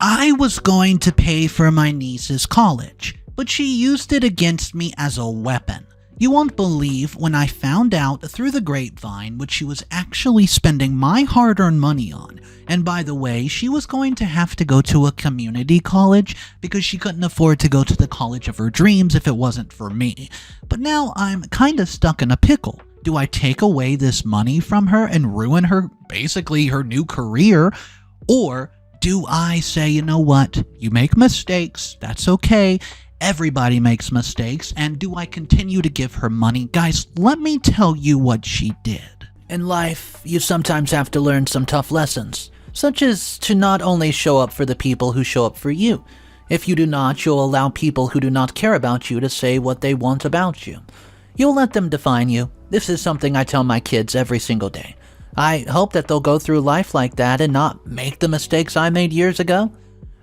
I was going to pay for my niece's college, but she used it against me as a weapon. You won't believe when I found out through the grapevine what she was actually spending my hard-earned money on. And by the way, she was going to have to go to a community college because she couldn't afford to go to the college of her dreams if it wasn't for me. But now I'm kind of stuck in a pickle. Do I take away this money from her and ruin basically her new career? Or do I say, you know what, you make mistakes, that's okay. Everybody makes mistakes, and do I continue to give her money? Guys, let me tell you what she did. In life, you sometimes have to learn some tough lessons, such as to not only show up for the people who show up for you. If you do not, you'll allow people who do not care about you to say what they want about you. You'll let them define you. This is something I tell my kids every single day. I hope that they'll go through life like that and not make the mistakes I made years ago.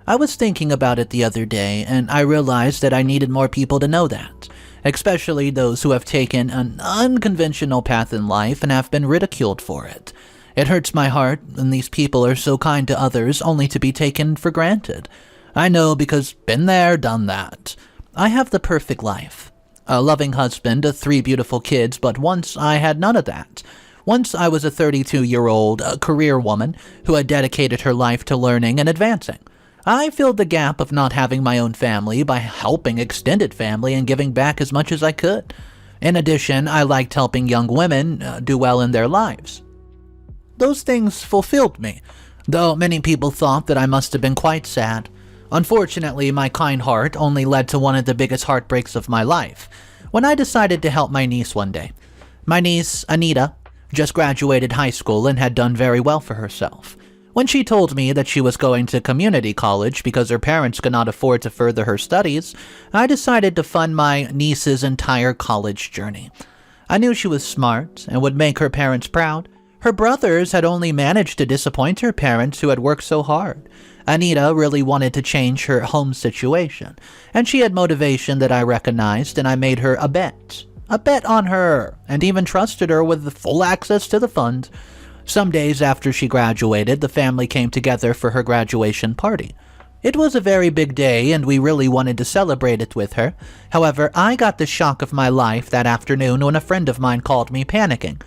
I was thinking about it the other day, and I realized that I needed more people to know that, especially those who have taken an unconventional path in life and have been ridiculed for it. It hurts my heart when these people are so kind to others only to be taken for granted. I know because been there, done that. I have the perfect life. A loving husband, 3 beautiful kids, but once I had none of that. Once I was a 32-year-old career woman who had dedicated her life to learning and advancing. I filled the gap of not having my own family by helping extended family and giving back as much as I could. In addition, I liked helping young women do well in their lives. Those things fulfilled me, though many people thought that I must have been quite sad. Unfortunately, my kind heart only led to one of the biggest heartbreaks of my life, when I decided to help my niece one day. My niece, Anita, just graduated high school and had done very well for herself. When she told me that she was going to community college because her parents could not afford to further her studies, I decided to fund my niece's entire college journey. I knew she was smart and would make her parents proud. Her brothers had only managed to disappoint her parents who had worked so hard. Anita really wanted to change her home situation, and she had motivation that I recognized, and I made her a bet. A bet on her, and even trusted her with full access to the fund. Some days after she graduated, the family came together for her graduation party. It was a very big day, and we really wanted to celebrate it with her. However, I got the shock of my life that afternoon when a friend of mine called me panicking,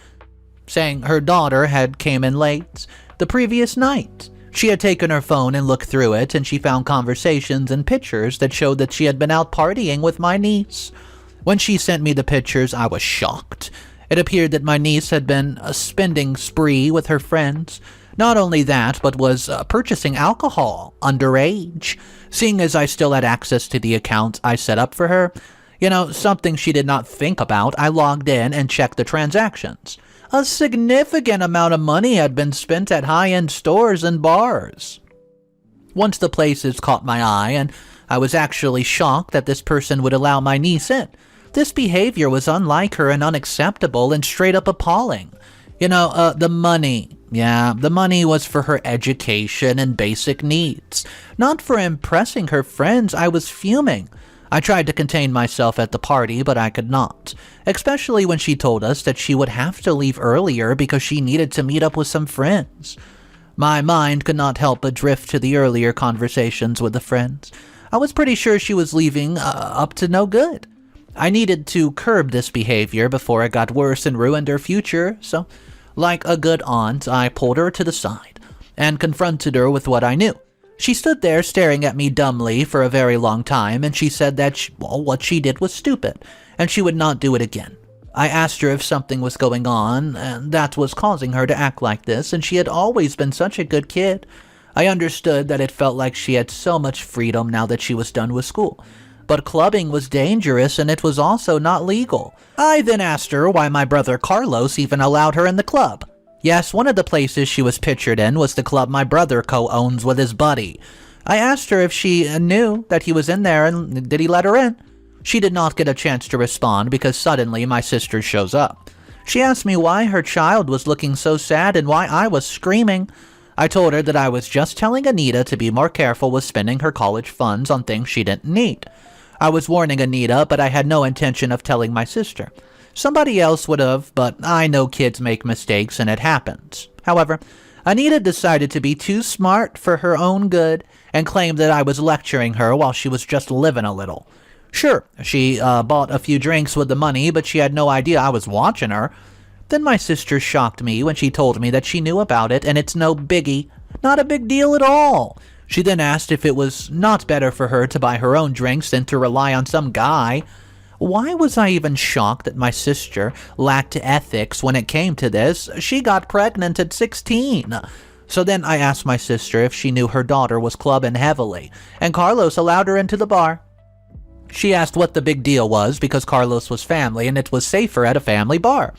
saying her daughter had came in late the previous night. She had taken her phone and looked through it, and she found conversations and pictures that showed that she had been out partying with my niece. When she sent me the pictures, I was shocked. It appeared that my niece had been a spending spree with her friends. Not only that, but was purchasing alcohol underage. Seeing as I still had access to the account I set up for her, something she did not think about, I logged in and checked the transactions. A significant amount of money had been spent at high-end stores and bars. Once the places caught my eye, and I was actually shocked that this person would allow my niece in. This behavior was unlike her and unacceptable and straight up appalling. The money. Yeah, the money was for her education and basic needs. Not for impressing her friends. I was fuming. I tried to contain myself at the party, but I could not. Especially when she told us that she would have to leave earlier because she needed to meet up with some friends. My mind could not help but drift to the earlier conversations with the friends. I was pretty sure she was leaving up to no good. I needed to curb this behavior before it got worse and ruined her future, so, like a good aunt, I pulled her to the side and confronted her with what I knew. She stood there staring at me dumbly for a very long time, and she said that what she did was stupid, and she would not do it again. I asked her if something was going on, and that was causing her to act like this, and she had always been such a good kid. I understood that it felt like she had so much freedom now that she was done with school. But clubbing was dangerous, and it was also not legal. I then asked her why my brother Carlos even allowed her in the club. Yes, one of the places she was pictured in was the club my brother co-owns with his buddy. I asked her if she knew that he was in there and did he let her in. She did not get a chance to respond because suddenly my sister shows up. She asked me why her child was looking so sad and why I was screaming. I told her that I was just telling Anita to be more careful with spending her college funds on things she didn't need. I was warning Anita, but I had no intention of telling my sister. Somebody else would have, but I know kids make mistakes and it happens. However, Anita decided to be too smart for her own good and claimed that I was lecturing her while she was just living a little. Sure, she bought a few drinks with the money, but she had no idea I was watching her. Then my sister shocked me when she told me that she knew about it and it's no biggie. Not a big deal at all. She then asked if it was not better for her to buy her own drinks than to rely on some guy. Why was I even shocked that my sister lacked ethics when it came to this? She got pregnant at 16. So then I asked my sister if she knew her daughter was clubbing heavily, and Carlos allowed her into the bar. She asked what the big deal was because Carlos was family and it was safer at a family bar.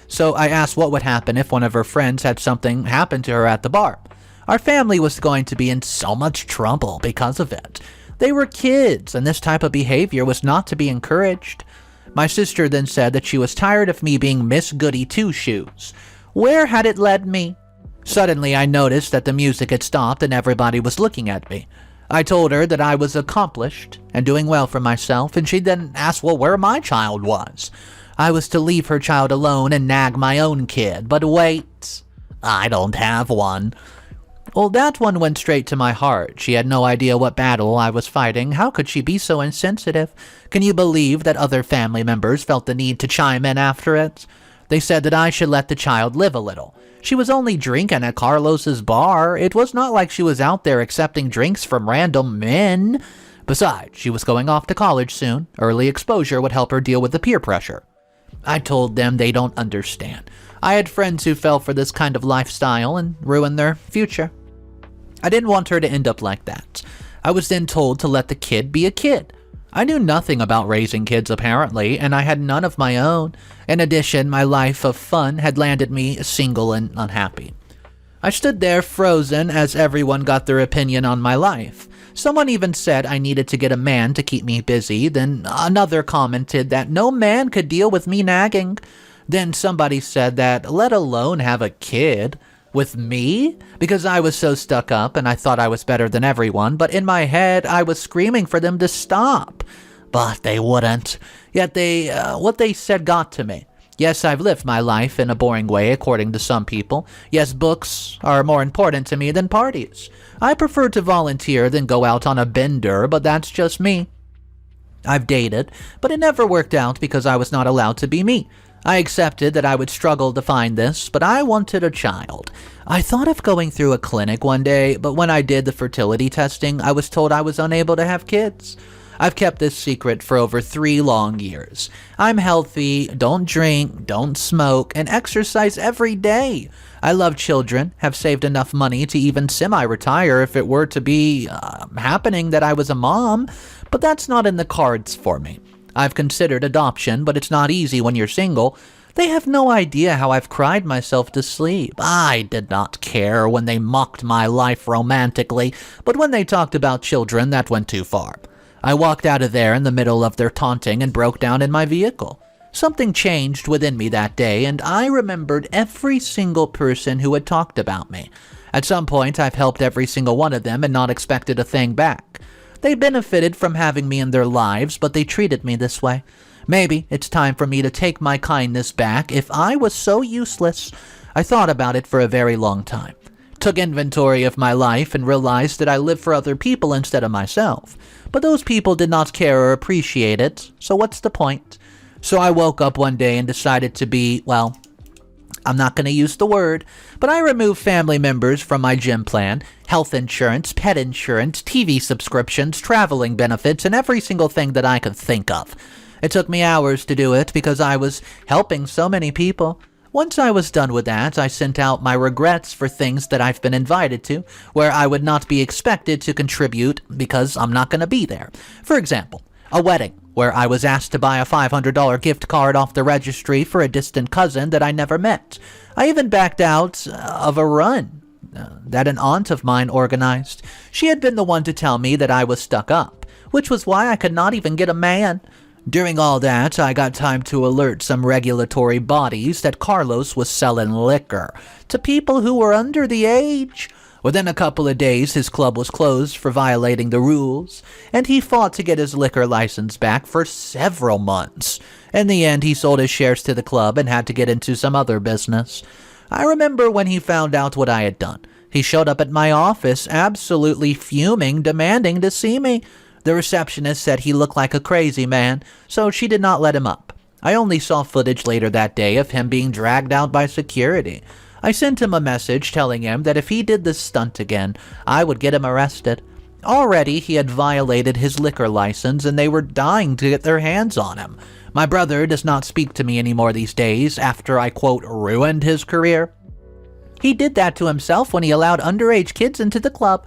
So I asked what would happen if one of her friends had something happen to her at the bar. Our family was going to be in so much trouble because of it. They were kids, and this type of behavior was not to be encouraged. My sister then said that she was tired of me being Miss Goody Two-Shoes. Where had it led me? Suddenly, I noticed that the music had stopped and everybody was looking at me. I told her that I was accomplished and doing well for myself, and she then asked where my child was. I was to leave her child alone and nag my own kid, but wait, I don't have one. Well, that one went straight to my heart. She had no idea what battle I was fighting. How could she be so insensitive? Can you believe that other family members felt the need to chime in after it? They said that I should let the child live a little. She was only drinking at Carlos's bar. It was not like she was out there accepting drinks from random men. Besides, she was going off to college soon. Early exposure would help her deal with the peer pressure. I told them they don't understand. I had friends who fell for this kind of lifestyle and ruined their future. I didn't want her to end up like that. I was then told to let the kid be a kid. I knew nothing about raising kids apparently, and I had none of my own. In addition, my life of fun had landed me single and unhappy. I stood there frozen as everyone got their opinion on my life. Someone even said I needed to get a man to keep me busy. Then another commented that no man could deal with me nagging. Then somebody said that let alone have a kid. With me? Because I was so stuck up and I thought I was better than everyone, but in my head I was screaming for them to stop. But they wouldn't. Yet what they said got to me. Yes, I've lived my life in a boring way according to some people. Yes, books are more important to me than parties. I prefer to volunteer than go out on a bender, but that's just me. I've dated, but it never worked out because I was not allowed to be me. I accepted that I would struggle to find this, but I wanted a child. I thought of going through a clinic one day, but when I did the fertility testing, I was told I was unable to have kids. I've kept this secret for over 3 long years. I'm healthy, don't drink, don't smoke, and exercise every day. I love children, have saved enough money to even semi-retire if it were to be happening that I was a mom, but that's not in the cards for me. I've considered adoption, but it's not easy when you're single. They have no idea how I've cried myself to sleep. I did not care when they mocked my life romantically, but when they talked about children, that went too far. I walked out of there in the middle of their taunting and broke down in my vehicle. Something changed within me that day, and I remembered every single person who had talked about me. At some point, I've helped every single one of them and not expected a thing back. They benefited from having me in their lives, but they treated me this way. Maybe it's time for me to take my kindness back if I was so useless. I thought about it for a very long time. Took inventory of my life and realized that I lived for other people instead of myself. But those people did not care or appreciate it, so what's the point? So I woke up one day and decided to be, well, I'm not going to use the word, but I removed family members from my gym plan, health insurance, pet insurance, TV subscriptions, traveling benefits, and every single thing that I could think of. It took me hours to do it because I was helping so many people. Once I was done with that, I sent out my regrets for things that I've been invited to, where I would not be expected to contribute because I'm not going to be there. For example, a wedding, where I was asked to buy a $500 gift card off the registry for a distant cousin that I never met. I even backed out of a run that an aunt of mine organized. She had been the one to tell me that I was stuck up, which was why I could not even get a man. During all that, I got time to alert some regulatory bodies that Carlos was selling liquor to people who were under the age. Within a couple of days, his club was closed for violating the rules, and he fought to get his liquor license back for several months. In the end, he sold his shares to the club and had to get into some other business. I remember when he found out what I had done. He showed up at my office, absolutely fuming, demanding to see me. The receptionist said he looked like a crazy man, so she did not let him up. I only saw footage later that day of him being dragged out by security. I sent him a message telling him that if he did this stunt again, I would get him arrested. Already, he had violated his liquor license, and they were dying to get their hands on him. My brother does not speak to me anymore these days after I, quote, ruined his career. He did that to himself when he allowed underage kids into the club.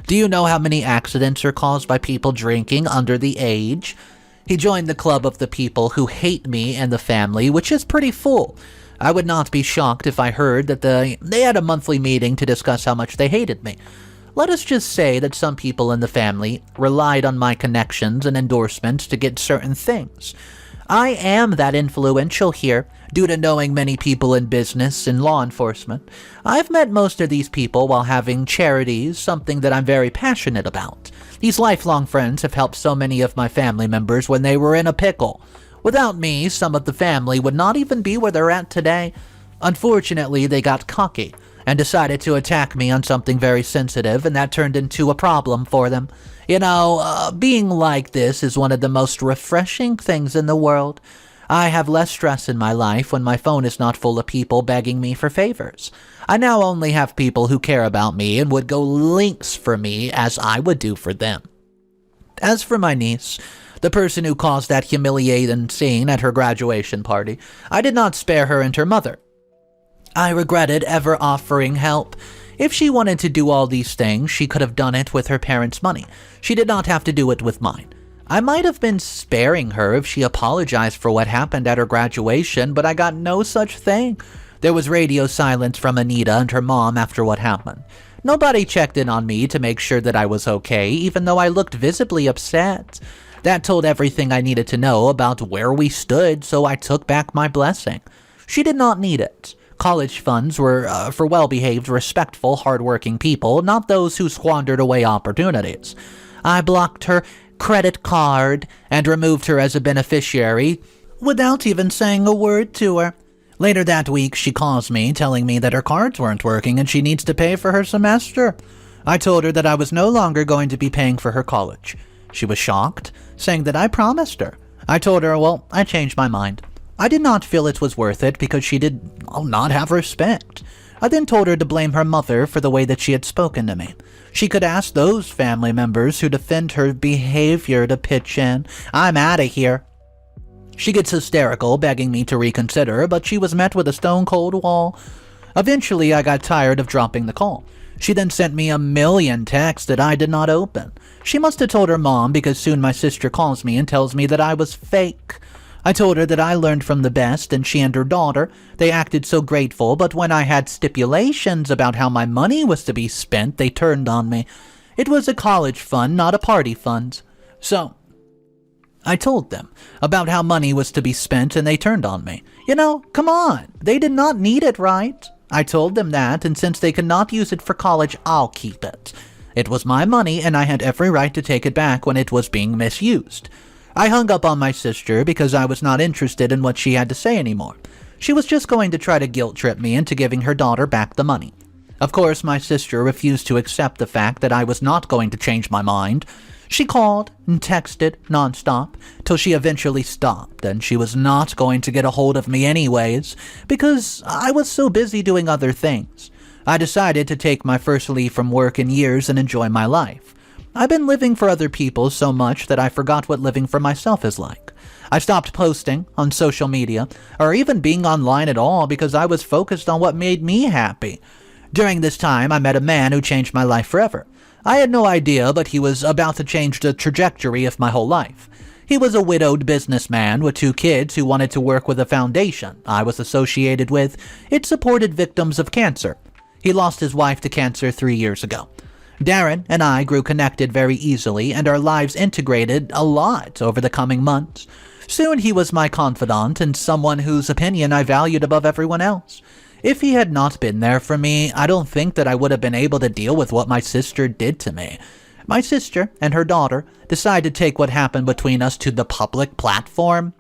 Do you know how many accidents are caused by people drinking under the age? He joined the club of the people who hate me and the family, which is pretty full. I would not be shocked if I heard that they had a monthly meeting to discuss how much they hated me. Let us just say that some people in the family relied on my connections and endorsements to get certain things. I am that influential here, due to knowing many people in business and law enforcement. I've met most of these people while having charities, something that I'm very passionate about. These lifelong friends have helped so many of my family members when they were in a pickle. Without me, some of the family would not even be where they're at today. Unfortunately, they got cocky and decided to attack me on something very sensitive, and that turned into a problem for them. You know, being like this is one of the most refreshing things in the world. I have less stress in my life when my phone is not full of people begging me for favors. I now only have people who care about me and would go lengths for me as I would do for them. As for my niece, the person who caused that humiliating scene at her graduation party, I did not spare her and her mother. I regretted ever offering help. If she wanted to do all these things, she could have done it with her parents' money. She did not have to do it with mine. I might have been sparing her if she apologized for what happened at her graduation, but I got no such thing. There was radio silence from Anita and her mom after what happened. Nobody checked in on me to make sure that I was okay, even though I looked visibly upset. That told everything I needed to know about where we stood, so I took back my blessing. She did not need it. College funds were for well-behaved, respectful, hard-working people, not those who squandered away opportunities. I blocked her credit card and removed her as a beneficiary without even saying a word to her. Later that week, she calls me, telling me that her cards weren't working and she needs to pay for her semester. I told her that I was no longer going to be paying for her college. She was shocked, saying that I promised her. I told her, well, I changed my mind. I did not feel it was worth it because she did not have respect. I then told her to blame her mother for the way that she had spoken to me. She could ask those family members who defend her behavior to pitch in. I'm out of here. She gets hysterical, begging me to reconsider, but she was met with a stone-cold wall. Eventually, I got tired of dropping the call. She then sent me a million texts that I did not open. She must have told her mom because soon my sister calls me and tells me that I was fake. I told her that I learned from the best, and she and her daughter, they acted so grateful, but when I had stipulations about how my money was to be spent, they turned on me. It was a college fund, not a party fund. So, I told them about how money was to be spent, and they turned on me. You know, come on, they did not need it, right? I told them that, and since they could not use it for college, I'll keep it. It was my money, and I had every right to take it back when it was being misused. I hung up on my sister because I was not interested in what she had to say anymore. She was just going to try to guilt-trip me into giving her daughter back the money. Of course, my sister refused to accept the fact that I was not going to change my mind. She called and texted nonstop till she eventually stopped, and she was not going to get a hold of me anyways because I was so busy doing other things. I decided to take my first leave from work in years and enjoy my life. I've been living for other people so much that I forgot what living for myself is like. I stopped posting on social media or even being online at all because I was focused on what made me happy. During this time, I met a man who changed my life forever. I had no idea, but he was about to change the trajectory of my whole life. He was a widowed businessman with 2 kids who wanted to work with a foundation I was associated with. It supported victims of cancer. He lost his wife to cancer 3 years ago. Darren and I grew connected very easily, and our lives integrated a lot over the coming months. Soon he was my confidant and someone whose opinion I valued above everyone else. If he had not been there for me, I don't think that I would have been able to deal with what my sister did to me. My sister and her daughter decided to take what happened between us to the public platform.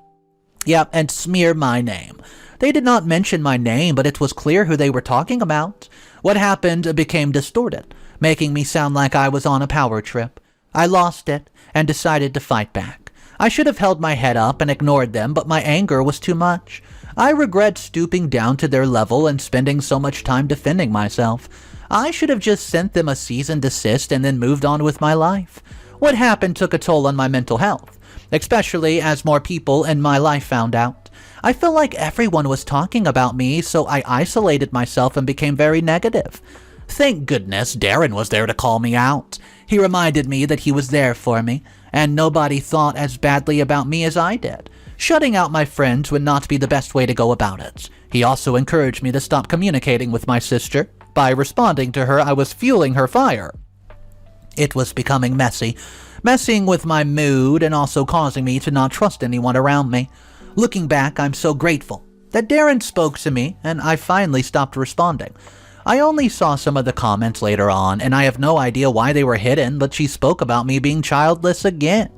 Yep, and smear my name. They did not mention my name, but it was clear who they were talking about. What happened became distorted, making me sound like I was on a power trip. I lost it and decided to fight back. I should have held my head up and ignored them, but my anger was too much. I regret stooping down to their level and spending so much time defending myself. I should have just sent them a cease and desist and then moved on with my life. What happened took a toll on my mental health, especially as more people in my life found out. I felt like everyone was talking about me, so I isolated myself and became very negative. Thank goodness Darren was there to call me out. He reminded me that he was there for me, and nobody thought as badly about me as I did. Shutting out my friends would not be the best way to go about it. He also encouraged me to stop communicating with my sister. By responding to her, I was fueling her fire. It was becoming messing with my mood and also causing me to not trust anyone around me. Looking back, I'm so grateful that Darren spoke to me and I finally stopped responding. I only saw some of the comments later on, and I have no idea why they were hidden, but she spoke about me being childless again.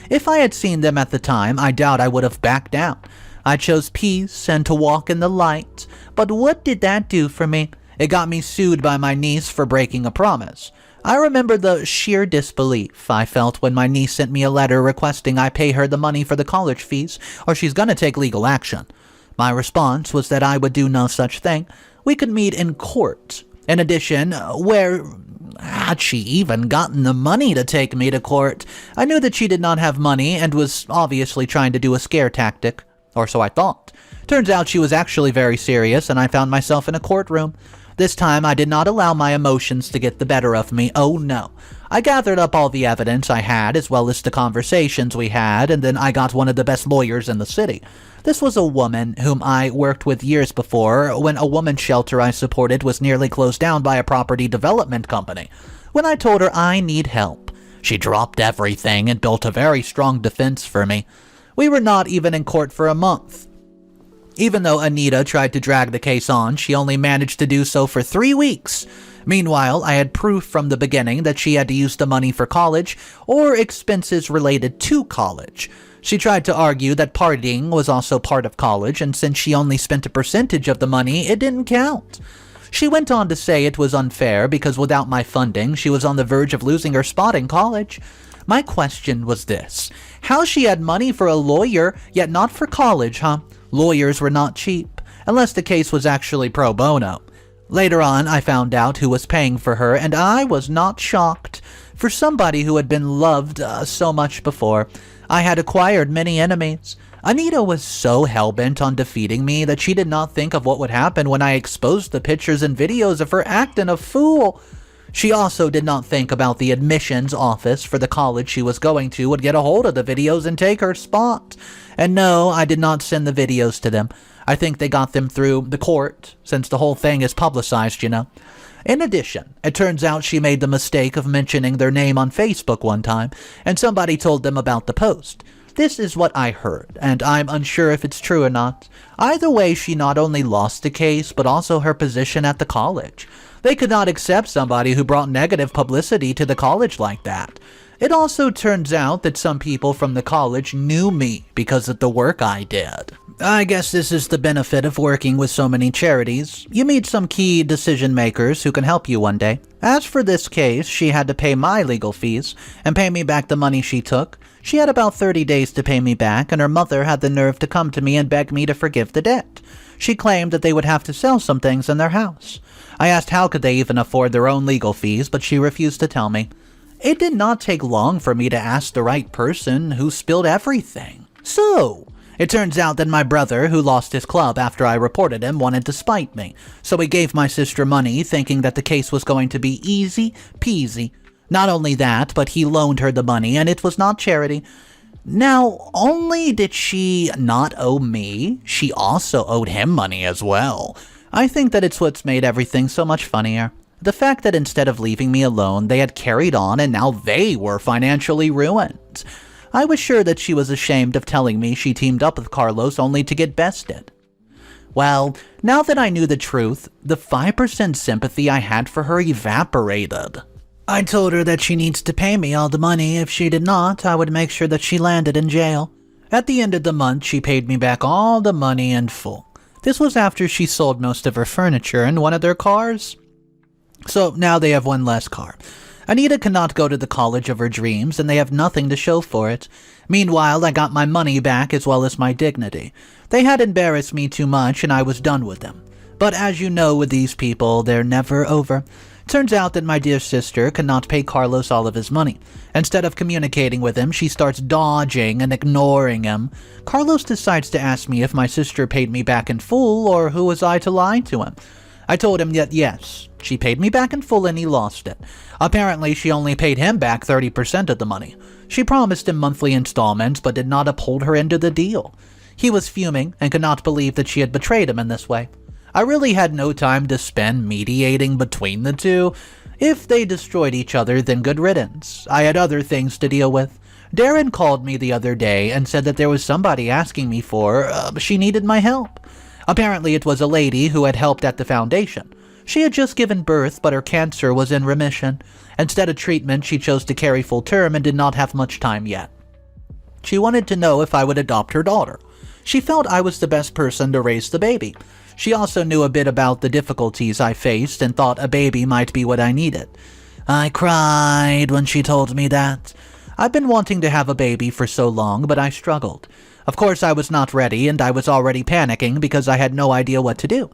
If I had seen them at the time, I doubt I would have backed down. I chose peace and to walk in the light, but what did that do for me? It got me sued by my niece for breaking a promise. I remember the sheer disbelief I felt when my niece sent me a letter requesting I pay her the money for the college fees, or she's gonna take legal action. My response was that I would do no such thing. We could meet in court. In addition, where had she even gotten the money to take me to court? I knew that she did not have money and was obviously trying to do a scare tactic, or so I thought. Turns out she was actually very serious, and I found myself in a courtroom. This time, I did not allow my emotions to get the better of me. Oh no. I gathered up all the evidence I had, as well as the conversations we had, and then I got one of the best lawyers in the city. This was a woman whom I worked with years before, when a woman's shelter I supported was nearly closed down by a property development company. When I told her I need help, she dropped everything and built a very strong defense for me. We were not even in court for a month. Even though Anita tried to drag the case on, she only managed to do so for 3 weeks. Meanwhile, I had proof from the beginning that she had to use the money for college or expenses related to college. She tried to argue that partying was also part of college, and since she only spent a percentage of the money, it didn't count. She went on to say it was unfair because without my funding, she was on the verge of losing her spot in college. My question was this: how she had money for a lawyer, yet not for college, huh? Lawyers were not cheap, unless the case was actually pro bono. Later on, I found out who was paying for her, and I was not shocked. For somebody who had been loved so much before, I had acquired many enemies. Anita was so hell-bent on defeating me that she did not think of what would happen when I exposed the pictures and videos of her acting a fool. She also did not think about the admissions office for the college she was going to would get a hold of the videos and take her spot. And no, I did not send the videos to them. I think they got them through the court, since the whole thing is publicized, you know. In addition, it turns out she made the mistake of mentioning their name on Facebook one time, and somebody told them about the post. This is what I heard, and I'm unsure if it's true or not. Either way, she not only lost the case, but also her position at the college. They could not accept somebody who brought negative publicity to the college like that. It also turns out that some people from the college knew me because of the work I did. I guess this is the benefit of working with so many charities. You meet some key decision makers who can help you one day. As for this case, she had to pay my legal fees and pay me back the money she took. She had about 30 days to pay me back, and her mother had the nerve to come to me and beg me to forgive the debt. She claimed that they would have to sell some things in their house. I asked how could they even afford their own legal fees, but she refused to tell me. It did not take long for me to ask the right person who spilled everything. So, it turns out that my brother, who lost his club after I reported him, wanted to spite me. So he gave my sister money, thinking that the case was going to be easy peasy. Not only that, but he loaned her the money, and it was not charity. Now, only did she not owe me, she also owed him money as well. I think that it's what's made everything so much funnier. The fact that instead of leaving me alone, they had carried on and now they were financially ruined. I was sure that she was ashamed of telling me she teamed up with Carlos only to get bested. Well, now that I knew the truth, the 5% sympathy I had for her evaporated. I told her that she needs to pay me all the money. If she did not, I would make sure that she landed in jail. At the end of the month, she paid me back all the money in full. This was after she sold most of her furniture and one of their cars. So now they have one less car. Anita cannot go to the college of her dreams, and they have nothing to show for it. Meanwhile, I got my money back as well as my dignity. They had embarrassed me too much, and I was done with them. But as you know with these people, they're never over. Turns out that my dear sister cannot pay Carlos all of his money. Instead of communicating with him, she starts dodging and ignoring him. Carlos decides to ask me if my sister paid me back in full or who was I to lie to him. I told him that yes, she paid me back in full and he lost it. Apparently, she only paid him back 30% of the money. She promised him monthly installments but did not uphold her end of the deal. He was fuming and could not believe that she had betrayed him in this way. I really had no time to spend mediating between the two. If they destroyed each other, then good riddance. I had other things to deal with. Darren called me the other day and said that there was somebody asking me she needed my help. Apparently it was a lady who had helped at the foundation. She had just given birth, but her cancer was in remission. Instead of treatment, she chose to carry full term and did not have much time yet. She wanted to know if I would adopt her daughter. She felt I was the best person to raise the baby. She also knew a bit about the difficulties I faced and thought a baby might be what I needed. I cried when she told me that. I've been wanting to have a baby for so long, but I struggled. Of course, I was not ready, and I was already panicking because I had no idea what to do.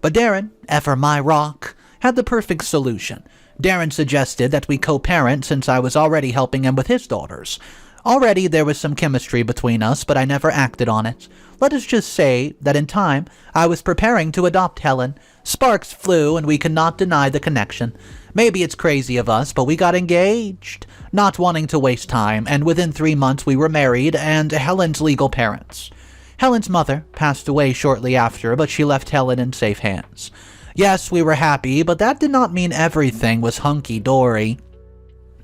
But Darren, ever my rock, had the perfect solution. Darren suggested that we co-parent since I was already helping him with his daughters. Already there was some chemistry between us, but I never acted on it. Let us just say that in time, I was preparing to adopt Helen. Sparks flew, and we could not deny the connection. Maybe it's crazy of us, but we got engaged, not wanting to waste time, and within 3 months we were married and Helen's legal parents. Helen's mother passed away shortly after, but she left Helen in safe hands. Yes, we were happy, but that did not mean everything was hunky-dory.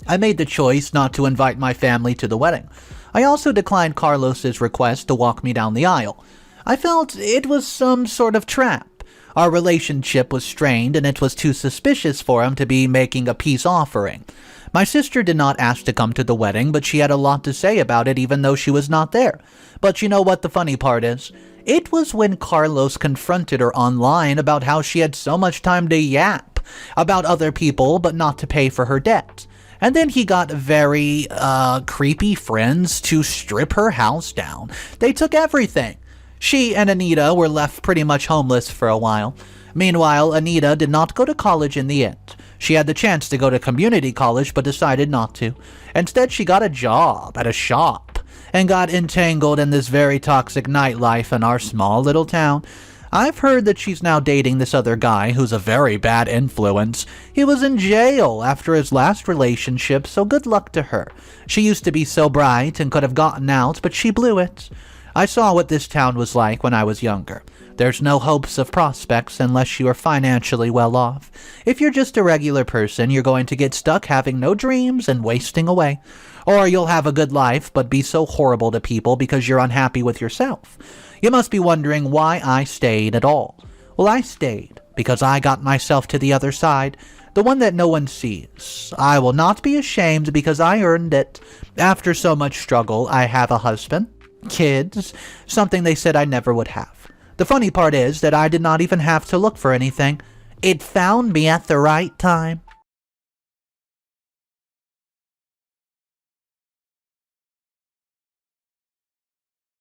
I made the choice not to invite my family to the wedding. I also declined Carlos's request to walk me down the aisle. I felt it was some sort of trap. Our relationship was strained, and it was too suspicious for him to be making a peace offering. My sister did not ask to come to the wedding, but she had a lot to say about it even though she was not there. But you know what the funny part is? It was when Carlos confronted her online about how she had so much time to yap about other people but not to pay for her debt. And then he got very, creepy friends to strip her house down. They took everything. She and Anita were left pretty much homeless for a while. Meanwhile, Anita did not go to college in the end. She had the chance to go to community college but decided not to. Instead, she got a job at a shop and got entangled in this very toxic nightlife in our small little town. I've heard that she's now dating this other guy who's a very bad influence. He was in jail after his last relationship, so good luck to her. She used to be so bright and could have gotten out, but she blew it. I saw what this town was like when I was younger. There's no hopes of prospects unless you are financially well off. If you're just a regular person, you're going to get stuck having no dreams and wasting away. Or you'll have a good life, but be so horrible to people because you're unhappy with yourself. You must be wondering why I stayed at all. Well, I stayed because I got myself to the other side, the one that no one sees. I will not be ashamed because I earned it. After so much struggle, I have a husband, kids, something they said I never would have. The funny part is that I did not even have to look for anything. It found me at the right time.